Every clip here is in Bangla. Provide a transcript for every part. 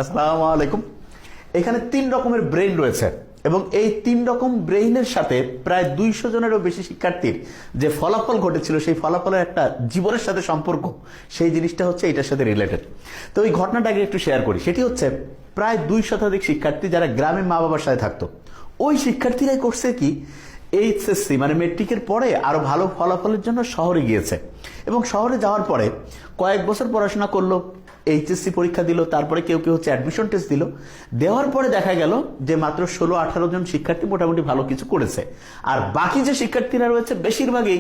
আসসালামু আলাইকুম। এখানে 3 রকমের ব্রেইন রয়েছে এবং এই 3 রকম ব্রেইনের সাথে প্রায় 200 জনেরও বেশি শিক্ষার্থীর যে ফলাফল ঘটেছিল সেই ফলাফলের একটা জীবনের সাথে সম্পর্ক, সেই জিনিসটা হচ্ছে এটার সাথে রিলেটেড। তো এই ঘটনাটাকে একটু শেয়ার করি। সেটি হচ্ছে প্রায় 2 শতাধিক শিক্ষার্থী যারা গ্রামে মা বাবার সাথে থাকতো, ওই শিক্ষার্থীরাই করছে কি এইচএসসি মানে মেট্রিকের পরে আরো ভালো ফলাফলের জন্য শহরে গিয়েছে এবং শহরে যাওয়ার পরে কয়েক বছর পড়াশোনা করলো, এইচএসসি পরীক্ষা দিল, তারপরে কেউ কেউ হচ্ছে অ্যাডমিশন টেস্ট দিল। দেওয়ার পরে দেখা গেল যে মাত্র 16-18 জন শিক্ষার্থী মোটামুটি ভালো কিছু করেছে, আর বাকি যে শিক্ষার্থীরা রয়েছে বেশিরভাগই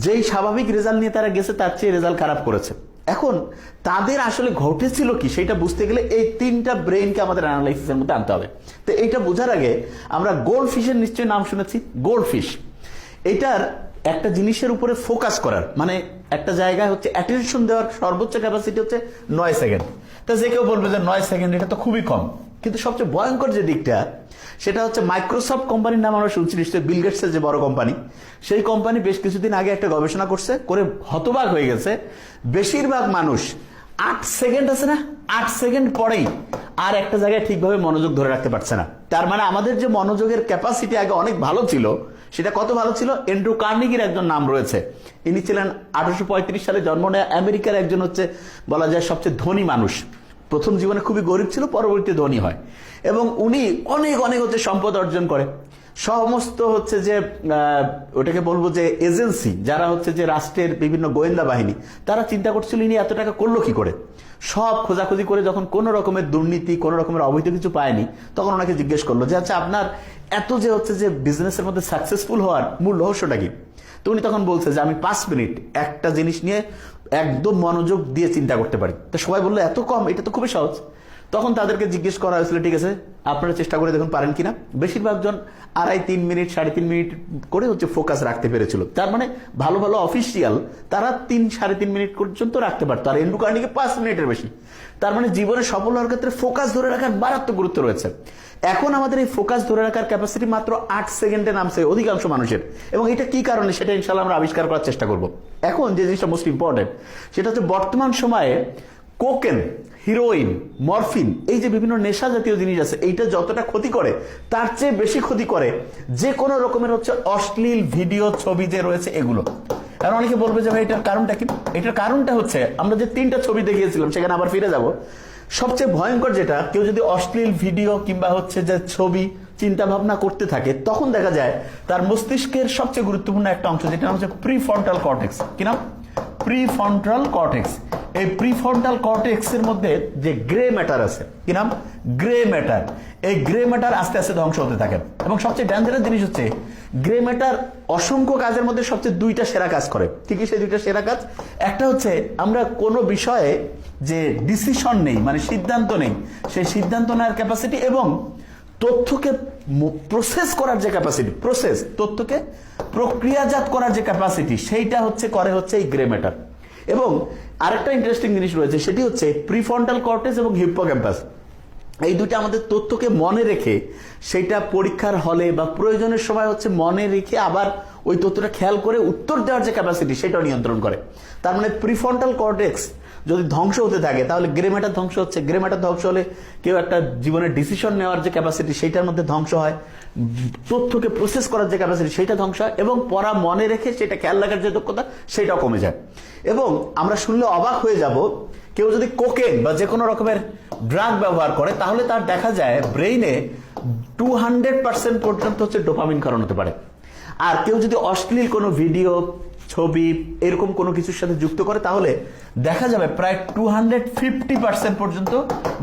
যেই স্বাভাবিক রেজাল্ট নিয়ে তারা গেছে তার চেয়ে রেজাল্ট খারাপ করেছে। এখন তাদের আসলে ঘটেছিল কি সেটা বুঝতে গেলে এই 3টা ব্রেইনকে আমাদের অ্যানালাইসিসের মধ্যে আনতে হবে। তো এইটা বোঝার আগে আমরা গোল্ড ফিশের নিশ্চয়ই নাম শুনেছি। গোল্ড ফিশ এটার একটা জিনিসের উপরে ফোকাস করার মানে একটা জায়গায় হচ্ছে অ্যাটেনশন দেওয়ার সর্বোচ্চ ক্যাপাসিটি হচ্ছে 9 সেকেন্ড। তা যে কেউ বলবে যে 9 সেকেন্ড এটা তো খুবই কম, কিন্তু সবচেয়ে ভয়ঙ্কর যে দিকটা সেটা হচ্ছে মাইক্রোসফট কোম্পানির নাম আমরা শুনছি নিশ্চয়ই, বিল গেটসের যে বড় কোম্পানি, সেই কোম্পানি বেশ কিছুদিন আগে একটা গবেষণা করছে, করে হতবাক হয়ে গেছে। বেশিরভাগ মানুষ 8 সেকেন্ড আছে না, 8 সেকেন্ড পরেই আর একটা জায়গায় ঠিকভাবে মনোযোগ ধরে রাখতে পারছে না। তার মানে আমাদের যে মনোযোগের ক্যাপাসিটি আগে অনেক ভালো ছিল, সেটা কত ভালো ছিল। অ্যান্ড্রু কার্নেগির একজন নাম রয়েছে, ইনি ছিলেন 1835 সালে জন্ম নেয়া আমেরিকার একজন হচ্ছে বলা যায় সবচেয়ে ধনী মানুষ। প্রথম জীবনে খুবই গরিব ছিল, পরবর্তীতে ধনী হয় এবং উনি অনেক অনেক হচ্ছে সম্পদ অর্জন করে। সমস্ত হচ্ছে যে ওটাকে বলবো যে এজেন্সি যারা হচ্ছে যে রাষ্ট্রের বিভিন্ন গোয়েন্দা বাহিনী, তারা চিন্তা করছিল ইনি এত টাকা করলো কি করে। সব খোঁজাখুঁজি করে যখন কোনো রকমের দুর্নীতি কোনো রকমের অবৈধ কিছু পায়নি, তখন ওনাকে জিজ্ঞেস করলো যে আচ্ছা আপনার এত যে হচ্ছে যে বিজনেসের মধ্যে সাকসেসফুল হওয়ার মূল রহস্যটা কি। তো উনি তখন বলছে যে আমি 5 মিনিট একটা জিনিস নিয়ে একদম মনোযোগ দিয়ে চিন্তা করতে পারি। তো সবাই বললো এত কম, এটা তো খুবই সহজ। তখন তাদেরকে জিজ্ঞেস করা হয়েছিল ঠিক আছে আপনারা চেষ্টা করে দেখুন পারেন কিনা। বেশিরভাগ জন 2.5-3 মিনিট 3.5 মিনিট করে হচ্ছে ফোকাস রাখতে পেরেছিল। তার মানে ভালো ভালো অফিসিয়াল তারা 3-3.5 মিনিট পর্যন্ত রাখতে পারতো, আর অ্যান্ড্রু কার্নেগি 5 মিনিটের বেশি। তার মানে জীবনে সফল হওয়ার ক্ষেত্রে ফোকাস ধরে রাখার মারাত্মক গুরুত্ব রয়েছে। এখন আমাদের এই ফোকাস ধরে রাখার ক্যাপাসিটি মাত্র 8 সেকেন্ডে নামছে অধিকাংশ মানুষের, এবং এটা কি কারণে সেটা ইনশাআল্লাহ আমরা আবিষ্কার করার চেষ্টা করব। এখন যে জিনিসটা মোস্ট ইম্পর্টেন্ট সেটা হচ্ছে বর্তমান সময়ে কোকেন, হিরোইন, মরফিন, এই যে বিভিন্ন নেশা জাতীয় জিনিস আছে, এইটা যতটা ক্ষতি করে তার চেয়ে বেশি ক্ষতি করে যে কোনো রকমের হচ্ছে অশ্লীল ভিডিও ছবি যে রয়েছে এগুলো। আর অনেকে বলবে যে ভাই এটার কারণটা কি। এটার কারণটা হচ্ছে আমরা যে 3টা ছবি দেখিয়েছিলাম সেখানে আবার ফিরে যাব। সবচেয়ে ভয়ঙ্কর যেটা, কেউ যদি অশ্লীল ভিডিও কিংবা হচ্ছে যে ছবি চিন্তা ভাবনা করতে থাকে, তখন দেখা যায় তার মস্তিষ্কের সবচেয়ে গুরুত্বপূর্ণ একটা অংশ যেটা হচ্ছে প্রিফ্রন্টাল কর্টেক্স। কি নাম? Prefrontal cortex. এই প্রিফ্রন্টাল কর্টেক্স এর মধ্যে যে গ্রে ম্যাটার আছে, কি নাম? Grey matter. এই গ্রে ম্যাটার আস্তে আস্তে ধ্বংস হতে থাকে এবং সবচেয়ে ডেঞ্জারাস জিনিস হচ্ছে গ্রে ম্যাটার অসংখ্য কাজের মধ্যে সবচেয়ে 2টা সেরা কাজ করে। ঠিকই সেই 2টা সেরা কাজ, একটা হচ্ছে আমরা কোনো বিষয়ে যে ডিসিশন নেই মানে সিদ্ধান্ত নেই, সেই সিদ্ধান্ত নেওয়ার ক্যাপাসিটি এবং তথ্যকে প্রসেস করার যে ক্যাপাসিটি, প্রসেস তথ্যকে প্রক্রিয়াজাত করার যে ক্যাপাসিটি, সেইটা হচ্ছে করে হচ্ছে এই গ্রে ম্যাটার। এবং আরেকটা ইন্টারেস্টিং জিনিস রয়েছে, সেটি হচ্ছে প্রিফ্রন্টাল কর্টেক্স এবং হিপ্পোক্যাম্পাস। এই দুটো আমাদের তথ্যকে মনে রেখে সেটা পরীক্ষার হলে বা প্রয়োজনের সময় হচ্ছে মনে রেখে আবার ওই তথ্যটা খেয়াল করে উত্তর দেওয়ার যে ক্যাপাসিটি সেটাও নিয়ন্ত্রণ করে। তার মানে প্রিফ্রন্টাল কর্টেক্স যদি ধ্বংস হতে থাকে তাহলে গ্রে ম্যাটার ধ্বংস হচ্ছে। গ্রে ম্যাটার ধ্বংস হলে কেউ একটা জীবনের ডিসিশন নেওয়ার যে ক্যাপাসিটি সেইটার মধ্যে ধ্বংস হয়, তথ্যকে প্রসেস করার যে ক্যাপাসিটি সেইটা ধ্বংস হয়, এবং পড়া মনে রেখে সেটা খেয়াল রাখার যে দক্ষতা সেটাও কমে যায়। এবং আমরা শুনলে অবাক হয়ে যাব, কেউ যদি কোকেন বা যে কোনো রকমের ড্রাগ ব্যবহার করে তাহলে তার দেখা যায় ব্রেইনে 200% পর্যন্ত হচ্ছে ডোপামিন ক্ষরণ হতে পারে। আর কেউ যদি অশ্লীল কোনো ভিডিও, ছবি এরকম কোনো কিছুর সাথে যুক্ত করে তাহলে দেখা যাবে প্রায় 250% পর্যন্ত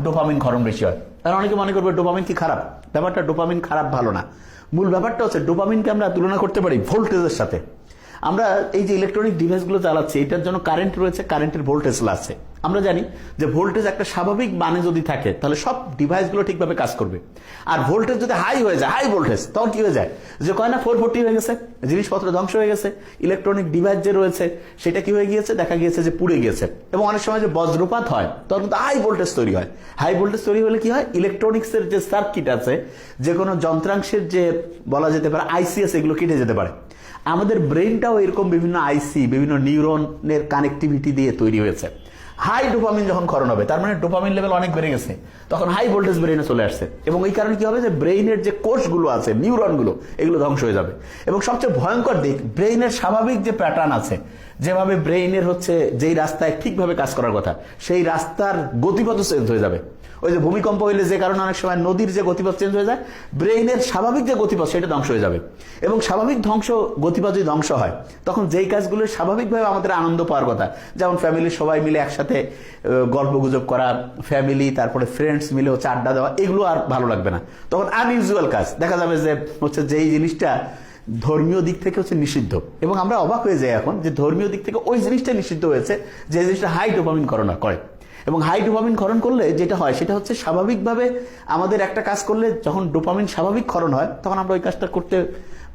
ডোপামিন ক্ষরণ বেশি হয়। তারা অনেকে মনে করবে ডোপামিন কি খারাপ। ব্যাপারটা ডোপামিন খারাপ ভালো না। মূল ব্যাপারটা হচ্ছে ডোপামিনকে আমরা তুলনা করতে পারি ভোল্টেজের সাথে। আমরা এই যে ইলেকট্রনিক ডিভাইসগুলো চালাচ্ছি এটার জন্য কারেন্ট রয়েছে, কারেন্টের ভোল্টেজ আছে। আমরা জানি যে ভোল্টেজ একটা স্বাভাবিক মানে যদি থাকে তাহলে সব ডিভাইসগুলো ঠিকভাবে কাজ করবে। আর ভোল্টেজ যদি হাই হয়ে যায়, হাই ভোল্টেজ, তখন কি হয়ে যায় যে কয় না 440 হয়ে গেছে, জিনিসপত্র ধ্বংস হয়ে গেছে, ইলেকট্রনিক ডিভাইস যে রয়েছে সেটা কি হয়ে গিয়েছে, দেখা গিয়েছে যে পুড়ে গিয়েছে। এবং অনেক সময় যে বজ্রপাত হয় তখন কিন্তু হাই ভোল্টেজ তৈরি হয়। হাই ভোল্টেজ তৈরি হলে কি হয়, ইলেকট্রনিক্সের যে সার্কিট আছে, যে কোনো যন্ত্রাংশের যে বলা যেতে পারে আইসি আছে, এগুলো কেটে যেতে পারে। আমাদের ব্রেনটাও এরকম বিভিন্ন আইসি, বিভিন্ন নিউরনের কানেক্টিভিটি দিয়ে তৈরি হয়েছে। হাই ডোপামিন যখন ক্ষরণ হবে, তার মানে ডোপামিন লেভেল অনেক বেড়ে গেছে, তখন হাই ভোল্টেজ ব্রেইনে চলে আসছে, এবং এই কারণে কি হবে যে ব্রেইনের যে কোষগুলো আছে, নিউরনগুলো, এগুলো ধ্বংস হয়ে যাবে। এবং সবচেয়ে ভয়ঙ্কর দিক, ব্রেইনের স্বাভাবিক যে প্যাটার্ন আছে, যেভাবে ব্রেইনের হচ্ছে যেই রাস্তায় ঠিকভাবে কাজ করার কথা, সেই রাস্তার গতিপথ চেঞ্জ হয়ে যাবে। ওই যে ভূমিকম্প হইলে যে কারণে অনেক সময় নদীর যে গতিপথ চেঞ্জ হয়ে যায়, ব্রেইনের স্বাভাবিক যে গতিপথ সেটা ধ্বংস হয়ে যাবে। এবং স্বাভাবিক গতিপথ যদি ধ্বংস হয়, তখন যেই কাজগুলো স্বাভাবিকভাবে আমাদের আনন্দ পাওয়ার কথা, যেমন ফ্যামিলির সবাই মিলে একসাথে গল্প গুজব করা, ফ্যামিলি তারপরে ফ্রেন্ডস মিলে হচ্ছে আড্ডা দেওয়া, এগুলো আর ভালো লাগবে না। তখন আনইউজুয়াল কাজ দেখা যাবে যে হচ্ছে যেই জিনিসটা ধর্মীয় দিক থেকে হচ্ছে নিষিদ্ধ, এবং আমরা অবাক হয়ে যাই এখন যে ধর্মীয় দিক থেকে ওই জিনিসটা নিষিদ্ধ হয়েছে যে জিনিসটা হাই ডোপামিন ক্ষরণ করে। এবং হাই ডোপামিন ক্ষরণ করলে যেটা হয় সেটা হচ্ছে স্বাভাবিকভাবে আমাদের একটা কাজ করলে যখন ডোপামিন স্বাভাবিক ক্ষরণ হয়, তখন আমরা ওই কাজটা করতে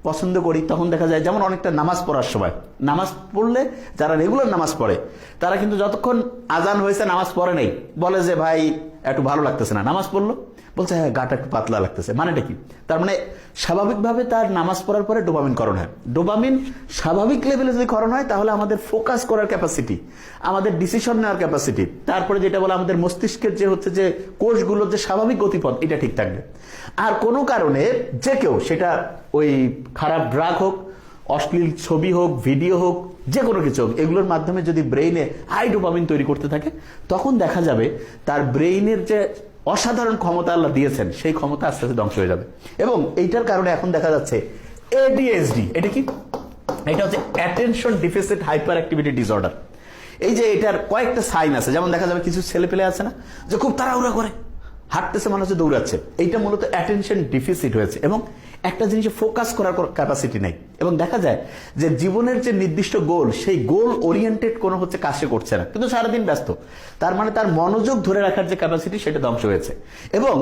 পছন্দ করি। তখন দেখা যায় যেমন অনেকটা নামাজ পড়ার সময়, নামাজ পড়লে যারা রেগুলার নামাজ পড়ে তারা কিন্তু যতক্ষণ আজান হয়েছে নামাজ পড়ে নেই, বলে যে ভাই একটু ভালো লাগতেছে না, নামাজ পড়লো, বলছে হ্যাঁ গাটা একটু পাতলা লাগতেছে, মানেটা কি? তার মানে স্বাভাবিকভাবে তার নামাজ পড়ার পরে ডোপামিন ক্ষরণ হয়। ডোপামিন স্বাভাবিক লেভেলে যদি ক্ষরণ হয়, তাহলে আমাদের ফোকাস করার ক্যাপাসিটি, আমাদের ডিসিশন নেওয়ার ক্যাপাসিটি, তারপরে যেটা বলে আমাদের মস্তিষ্কের যে হচ্ছে যে কোষগুলোর যে স্বাভাবিক গতিপথ, এটা ঠিক থাকবে। আর কোনো কারণে যে কেউ, সেটা ওই খারাপ ড্রাগ হোক, অশ্লীল ছবি হোক, ভিডিও হোক, যে কোনো কিছু হোক, এগুলোর মাধ্যমে যদি ব্রেইনে হাই ডোপামিন তৈরি করতে থাকে, তখন দেখা যাবে তার ব্রেইনের যে অসাধারণ ক্ষমতা আল্লাহ দিয়েছেন, সেই ক্ষমতা আস্তে আস্তে ধ্বংস হয়ে যাবে। এবং এইটার কারণে এখন দেখা যাচ্ছে এডিএইচডি। এটা কি? এটা হচ্ছে attention deficit hyper activity disorder. এই যে এটার কয়েকটা সাইন আছে, যেমন দেখা যাবে কিছু ছেলে পেলে আছে না, যে খুব তাড়াহুড়া করে হাঁটতেছে, মনে হচ্ছে দৌড়াচ্ছে, এইটা মূলত অ্যাটেনশন ডিফিসিট হয়েছে, এবং একটা জিনিসে ফোকাস করার ক্যাপাসিটি নেই। এবং দেখা যায় যে জীবনের যে নির্দিষ্ট গোল, সেই গোল ওরিয়েন্টেড কোনো হচ্ছে কাজ সে করছে না, কিন্তু সারাদিন ব্যস্ত, তার মানে তার মনোযোগ ধরে রাখার যে ক্যাপাসিটি, সেটা ধ্বংস হয়েছে। এবং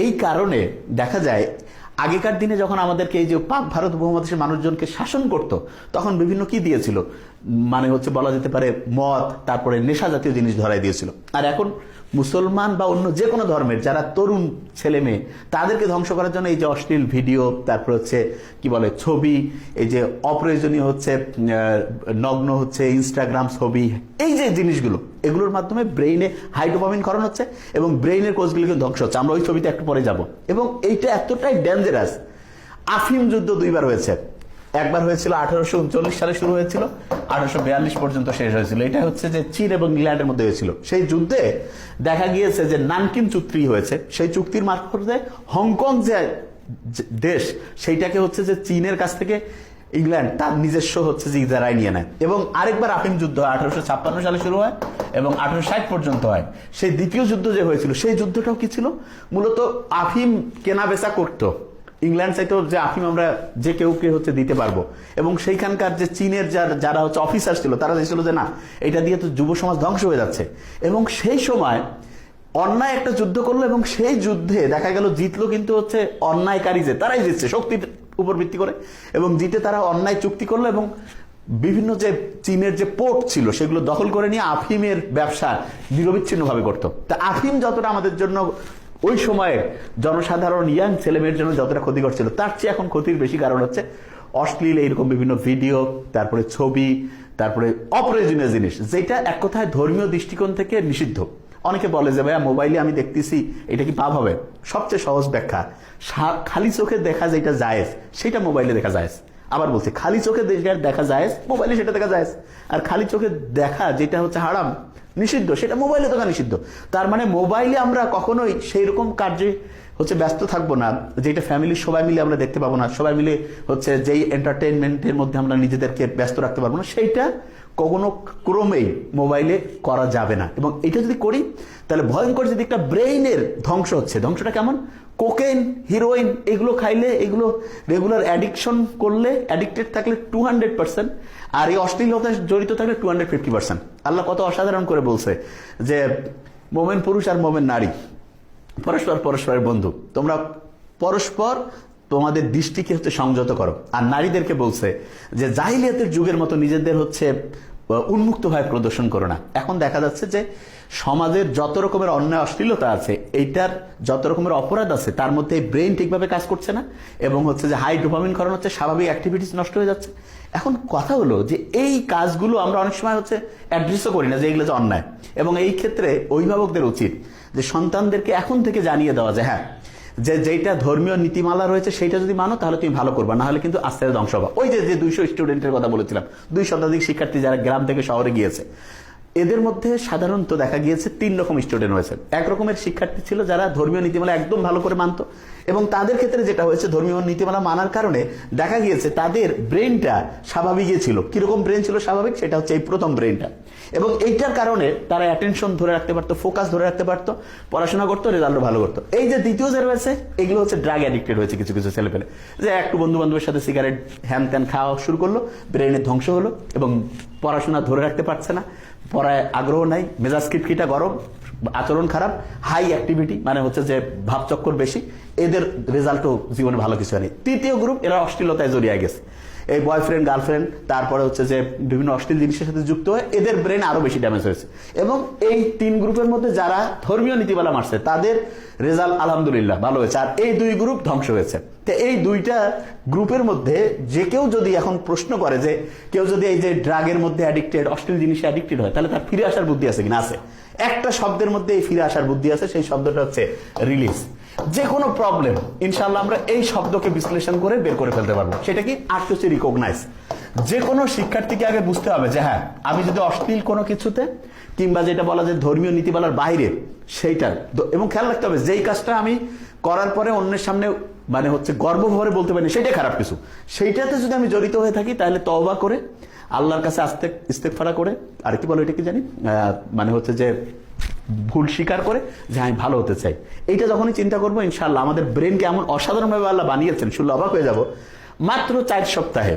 এই কারণে দেখা যায় আগেকার দিনে যখন আমাদেরকে এই যে পাক ভারত উপমহাদেশের মানুষজনকে শাসন করত, তখন বিভিন্ন কি দিয়েছিল, মানে হচ্ছে বলা যেতে পারে মদ, তারপরে নেশা জাতীয় জিনিস ধরাই দিয়েছিল। আর এখন মুসলমান বা অন্য যে কোনো ধর্মের যারা তরুণ ছেলে মেয়ে, তাদেরকে ধ্বংস করার জন্য এই যে অশ্লীল ভিডিও, তারপর হচ্ছে কি বলে ছবি, এই যে অপ্রয়োজনীয় হচ্ছে নগ্ন হচ্ছে ইনস্টাগ্রাম ছবি, এই যে জিনিসগুলো, এগুলোর মাধ্যমে ব্রেইনে হাই ডোপামিন ক্ষরণ হচ্ছে এবং ব্রেইনের কোষগুলিকে ধ্বংস হচ্ছে। আমরা ওই ছবিতে একটু পরে যাব। এবং এইটা এতটাই ডেঞ্জারাস, আফিম যুদ্ধ দুইবার হয়েছে। একবার হয়েছিল 1839 সালে শুরু হয়েছিল, 1842 পর্যন্ত শেষ হয়েছিল। এটা হচ্ছে যে চীন এবং ইংল্যান্ডের মধ্যে হয়েছিল। সেই যুদ্ধে দেখা গিয়েছে যে নানকিন চুক্তি হয়েছে, সেই চুক্তির মারফতে হংকং যে দেশ, সেইটাকে হচ্ছে যে চীনের কাছ থেকে ইংল্যান্ড তার নিজস্ব হচ্ছে যে ইজারায় নিয়ে নেয়। এবং আরেকবার আফিম যুদ্ধ 1856 সালে শুরু হয় এবং 1860 পর্যন্ত হয়। সেই দ্বিতীয় যুদ্ধ যে হয়েছিল, সেই যুদ্ধটাও কি ছিল, মূলত আফিম কেনা বেচা করতো। ইংল্যান্ড চাইতো যে আফিম আমরা যে কেউকে হচ্ছে দিতে পারবো, এবং সেইখানকার যে চীনের যারা হচ্ছে অফিসার ছিল, তারা চাইছিল যে না, এটা দিয়ে তো যুব সমাজ ধ্বংস হয়ে যাচ্ছে। এবং সেই সময় অন্যায় একটা যুদ্ধ করলো, এবং সেই যুদ্ধে দেখা গেল জিতলো কিন্তু হচ্ছে অন্যায়কারী, যে তারাই জিতছে শক্তির উপর ভিত্তি করে, এবং জিতে তারা অন্যায় চুক্তি করলো এবং বিভিন্ন যে চীনের যে পোর্ট ছিল সেগুলো দখল করে নিয়ে আফিমের ব্যবসা নিরবিচ্ছিন্নভাবে করতো। তা আফিম যতটা আমাদের জন্য ওই সময়ে জনসাধারণ ইয়াং ছেলেমেয়ের জন্য যতটা ক্ষতিকর ছিল, তার চেয়ে এখন ক্ষতির বেশি কারণ হচ্ছে অশ্লীল এইরকম বিভিন্ন ভিডিও, তারপরে ছবি, তারপরে অপ্রয়োজনীয় জিনিস, যেটা এক কথায় ধর্মীয় দৃষ্টিকোণ থেকে নিষিদ্ধ। অনেকে বলে যে ভাইয়া মোবাইলে আমি দেখতেছি, এটা কি পাপ হবে? সবচেয়ে সহজ ব্যাখ্যা, খালি চোখে দেখা যেটা জায়েজ, সেটা মোবাইলে দেখা জায়েজ। আবার বলছি, খালি চোখে দেখা জায়েজ, মোবাইলে সেটা দেখা জায়েজ। আর খালি চোখে দেখা যেটা হচ্ছে হারাম, নিষিদ্ধ, সেটা মোবাইলে দেখা নিষিদ্ধ। তার মানে মোবাইলে আমরা কখনোই সেই রকম কার্যে হচ্ছে ব্যস্ত থাকবো না, যেটা ফ্যামিলির সবাই মিলে আমরা দেখতে পাবো না, সবাই মিলে হচ্ছে যেই এন্টারটেইনমেন্টের মধ্যে আমরা নিজেদেরকে ব্যস্ত রাখতে পারবো না, সেইটা কোনো ক্রমেই মোবাইলে করা যাবে না। এবং এটা যদি করি, তাহলে ভয়ঙ্কর যে দিকটা, ব্রেইনের ধ্বংস হচ্ছে। ধ্বংসটা কেমন? কোকেন, হিরোইন, এগুলো খাইলে, এগুলো রেগুলার অ্যাডিকশন করলে, অ্যাডিক্টেড থাকলে 200%, আর এই অশ্লীলতা জড়িত থাকলে 250%। আল্লাহ কত অসাধারণ করে বলছে যে মোমেন পুরুষ আর মোমেন নারী পরস্পরের বন্ধু, তোমরা পরস্পর তোমাদের দৃষ্টিকে হচ্ছে সংযত করো। আর নারীদেরকে বলছে যে জাহিলিয়াতের যুগের মতো নিজেদের হচ্ছে উন্মুক্তভাবে প্রদর্শন করো না। এখন দেখা যাচ্ছে যে সমাজের যত রকমের অন্যায় অশ্লীলতা আছে, এইটার যত রকমের অপরাধ আছে, তার মধ্যে ব্রেন ঠিকভাবে কাজ করছে না এবং হচ্ছে যে হাই ডোপামিন ক্ষরণ হচ্ছে, স্বাভাবিক অ্যাক্টিভিটিস নষ্ট হয়ে যাচ্ছে। এখন কথা হলো যে এই কাজগুলো আমরা অনেক সময় হচ্ছে অ্যাড্রেসও করি না যে এগুলো যে অন্যায়, এবং এই ক্ষেত্রে অভিভাবকদের উচিত যে সন্তানদেরকে এখন থেকে জানিয়ে দেওয়া যে হ্যাঁ, যে যেটা ধর্মীয় নীতিমালা রয়েছে সেইটা যদি মানো তাহলে তুমি ভালো করবা, না হলে কিন্তু আস্তে আস্তে ধ্বংস হবা। ওই যে 200 স্টুডেন্টের কথা বলেছিলাম, 2 শতাধিক শিক্ষার্থী যারা গ্রাম থেকে শহরে গিয়েছে, এদের মধ্যে সাধারণত দেখা গিয়েছে 3 রকম স্টুডেন্ট হয়েছে। এক রকমের শিক্ষার্থী ছিল যারা ধর্মীয় নীতিমালা একদম ভালো করে মানত, এবং তাদের ক্ষেত্রে যেটা হয়েছে ধর্মীয় নীতিমালা মানার কারণে দেখা গিয়েছে তাদের ব্রেনটা স্বাভাবিকই ছিল। কিরকম ব্রেন ছিল স্বাভাবিক, সেটা হচ্ছে এই প্রথম ব্রেনটা, এবং এইটার কারণে তারা অ্যাটেনশন ধরে রাখতে পারতো, ফোকাস ধরে রাখতে পারতো, পড়াশোনা করতো, রেজাল্টও ভালো করতো। এই যে দ্বিতীয় যে রয়েছে, এগুলো হচ্ছে ড্রাগ অ্যাডিক্টেড হয়েছে কিছু কিছু ছেলেপেলে, যে একটু বন্ধু বান্ধবের সাথে সিগারেট হ্যান ত্যান খাওয়া শুরু করলো, ব্রেনের ধ্বংস হলো এবং পড়াশোনা ধরে রাখতে পারছে না, পড়ায় আগ্রহ নাই, মেজাজ খিটখিটা গরম, আচরণ খারাপ, হাই অ্যাক্টিভিটি মানে হচ্ছে যে ভাবচক্কর বেশি, এদের রেজাল্টও জীবনে ভালো কিছু হয়নি। তৃতীয় গ্রুপ, এরা অশ্লীলতায় জড়িয়ে গেছে, এই বয়ফ্রেন্ড গার্লফ্রেন্ড, তারপরে হচ্ছে যে বিভিন্ন অশ্লীল জিনিসের সাথে যুক্ত হয়ে এদের ব্রেন আরো বেশি ড্যামেজ হয়েছে। এবং এই 3 গ্রুপের মধ্যে যারা ধর্মীয় নীতিমালা মারছে তাদের রেজাল্ট আলহামদুলিল্লাহ ভালো হয়েছে, আর এই 2 গ্রুপ ধ্বংস হয়েছে। তো এই 2টা গ্রুপের মধ্যে যে কেউ যদি এখন প্রশ্ন করে যে কেউ যদি এই যে ড্রাগের মধ্যে অ্যাডিক্টেড, অশ্লীল জিনিসে অ্যাডিক্টেড হয়, তাহলে তার ফিরে আসার বুদ্ধি আছে কিনা? আছে। একটা শব্দের মধ্যে এই ফিরে আসার বুদ্ধি আছে, সেই শব্দটা হচ্ছে রিলিজ। যে কোনো প্রবলেম ইনশাআল্লাহ আমরা এই শব্দকে বিশ্লেষণ করে বের করে ফেলতে পারবো। সেটা কি? আর্ট হচ্ছে রিকগনাইজ। যে কোনো শিক্ষার্থীকে আগে বুঝতে হবে যে হ্যাঁ, আমি যদি অশ্লীল কোনো কিছুতে কিংবা যেটা বলা যায় ধর্মীয় নীতিমালার বাইরে সেইটা, এবং খেয়াল রাখতে হবে যেই কাজটা আমি করার পরে অন্যের সামনে মানে হচ্ছে গর্বভরে বলতে পারি সেটাই খারাপ কিছু, সেইটাতে যদি আমি জড়িত হয়ে থাকি তাহলে তওবা করে আল্লাহর কাছে ইস্তেগফার করে, আর কি বলো এটা কি জানি, মানে হচ্ছে যে ভুল স্বীকার করে যে আমি ভালো হতে চাই, এইটা যখনই চিন্তা করবো ইনশাআল্লাহ আমাদের ব্রেনকে এমন অসাধারণভাবে আল্লাহ বানিয়েছেন, শুনলে অবাক হয়ে যাব। মাত্র 4 সপ্তাহে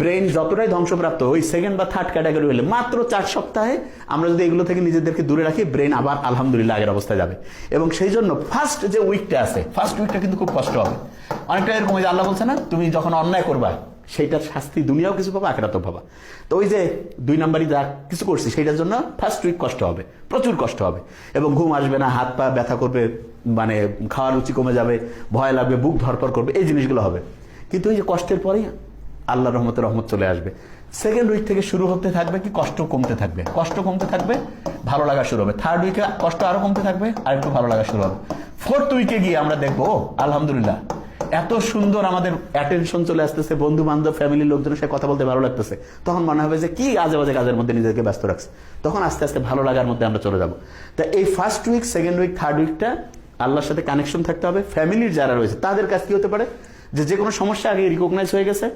ব্রেন যতটাই ধ্বংসপ্রাপ্ত, ওই 2nd বা 3rd ক্যাটাগরি হলে মাত্র 4 সপ্তাহে আমরা যদি এগুলো থেকে নিজেদেরকে দূরে রাখি, ব্রেন আবার আলহামদুলিল্লাহ আগের অবস্থায় যাবে। এবং সেই জন্য ফার্স্ট যে উইকটা আছে, ফার্স্ট উইকটা কিন্তু খুব কষ্ট হবে। অনেকটা এরকম যে আল্লাহ বলছে না, তুমি যখন অন্যায় করবা সেইটার শাস্তি দুনিয়াও কিছু পাবা, আখিরাতেও পাবা। তো ওই যে 2 নাম্বারই যা কিছু করছি সেইটার জন্য ফার্স্ট উইক কষ্ট হবে, প্রচুর কষ্ট হবে, এবং ঘুম আসবে না, হাত পা ব্যথা করবে, মানে খাওয়ার রুচি কমে যাবে, ভয় লাগবে, বুক ধরপড় করবে, এই জিনিসগুলো হবে। কিন্তু এই যে কষ্টের পরেই আল্লাহ রহমতে রহমত চলে আসবে। 2nd উইক থেকে শুরু হতে থাকবে কি, কষ্ট কমতে থাকবে, কষ্ট কমতে থাকবে, ভালো লাগা শুরু হবে। 3rd উইকে কষ্ট আরো কমতে থাকবে, আর একটু ভালো লাগা শুরু হবে। 4th উইকে গিয়ে আমরা দেখবো আলহামদুলিল্লাহ এত সুন্দর আমাদের অ্যাটেনশন চলে আসতেছে, বন্ধু বান্ধব ফ্যামিলির লোকজনের সাথে কথা বলতে ভালো লাগতেছে, তখন মনে হবে যে কি আজে বাজে কাজের মধ্যে নিজেকে ব্যস্ত রাখছে, তখন আস্তে আস্তে ভালো লাগার মধ্যে আমরা চলে যাবো। তা এই first week, 2nd week, 3rd উইকটা আল্লাহর সাথে কানেকশন থাকতে হবে। ফ্যামিলির যারা রয়েছে তাদের কাছে কি হতে পারে, যে কোনো সমস্যা আগে রিকগনাইজ হয়ে গেছে,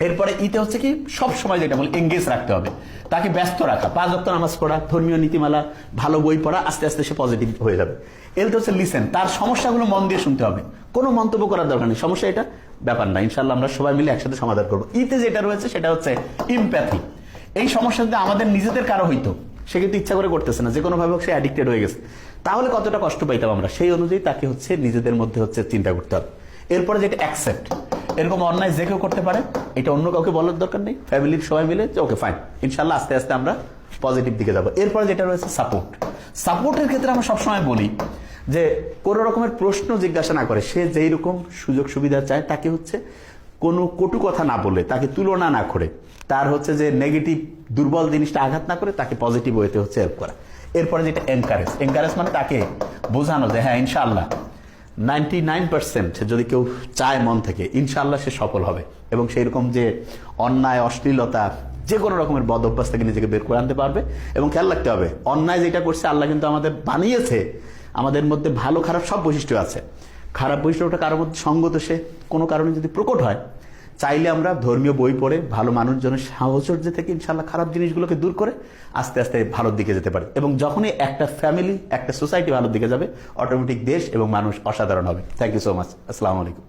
এরপরে ইতে হচ্ছে কি সব সময় যেটা বলি এঙ্গেজ রাখতে হবে, তাকে ব্যস্ত রাখা, 5 ওয়াক্ত নামাজ পড়া, ধর্মীয় নীতিমালা, ভালো বই পড়া, আস্তে আস্তে সে পজিটিভ হয়ে যাবে। এলতে হচ্ছে লিসেন, তার সমস্যাগুলো মন দিয়ে শুনতে হবে, কোনো মন্তব্য করার দরকার নেই, সমস্যা এটা ব্যাপার না, ইনশাআল্লাহ আমরা সবাই মিলে একসাথে সমাধান করবো। ইতে যেটা রয়েছে সেটা হচ্ছে ইমপ্যাথি। এই সমস্যা যদি আমাদের নিজেদের কারো হইতো, সে কিন্তু ইচ্ছা করে করতেছে না, যে কোনো ভাবে সে অ্যাডিক্টেড হয়ে গেছে, তাহলে কতটা কষ্ট পাইতাম আমরা, সেই অনুযায়ী তাকে হচ্ছে নিজেদের মধ্যে হচ্ছে চিন্তা করতে হবে। এরপরে যেটা অ্যাকসেপ্ট, এরকম অন্যায় যে কেউ করতে পারে, এটা অন্য কাউকে বলার দরকার নেই, ফ্যামিলির সবাই মিলে যে ওকে ফাইন, ইনশাআল্লাহ আস্তে আস্তে আমরা পজিটিভ দিকে যাবো। এরপরে যেটা রয়েছে সাপোর্ট। সাপোর্টের ক্ষেত্রে আমরা সবসময় বলি যে কোনো রকমের প্রশ্ন জিজ্ঞাসা না করে, সে যেই রকম সুযোগ সুবিধা চায় তাকে হচ্ছে কোনো কটু কথা না বলে, তাকে তুলনা না করে, তার হচ্ছে যে নেগেটিভ দুর্বল জিনিসটা আঘাত না করে তাকে পজিটিভ ওয়েতে হচ্ছে হেল্প করা। এরপরে যেটা এনকারেজ মানে তাকে বোঝানো যে হ্যাঁ ইনশাআল্লাহ 99% যদি কেউ চায় মন থেকে, ইনশাআল্লাহ সে সফল হবে, এবং সেই রকম যে অন্যায় অশ্লীলতা যে কোনো রকমের বদ অভ্যাস থেকে নিজেকে বের করে আনতে পারবে। এবং খেয়াল রাখতে হবে অন্যায় যেটা করছে আল্লাহ কিন্তু আমাদের বানিয়েছে, আমাদের মধ্যে ভালো খারাপ সব বৈশিষ্ট্য আছে, খারাপ বৈশিষ্ট্যটা কারোর মধ্যে সঙ্গত সে কোনো কারণে যদি প্রকট হয়, চাইলে আমরা ধর্মীয় বই পড়ে ভালো মানুষজনের সাহচর্য থেকে ইনশাআল্লাহ খারাপ জিনিসগুলোকে দূর করে আস্তে আস্তে ভালোর দিকে যেতে পারে। এবং যখনই একটা ফ্যামিলি, একটা সোসাইটি ভালোর দিকে যাবে, অটোমেটিক দেশ এবং মানুষ অসাধারণ হবে। Thank you so much. আসসালামু আলাইকুম।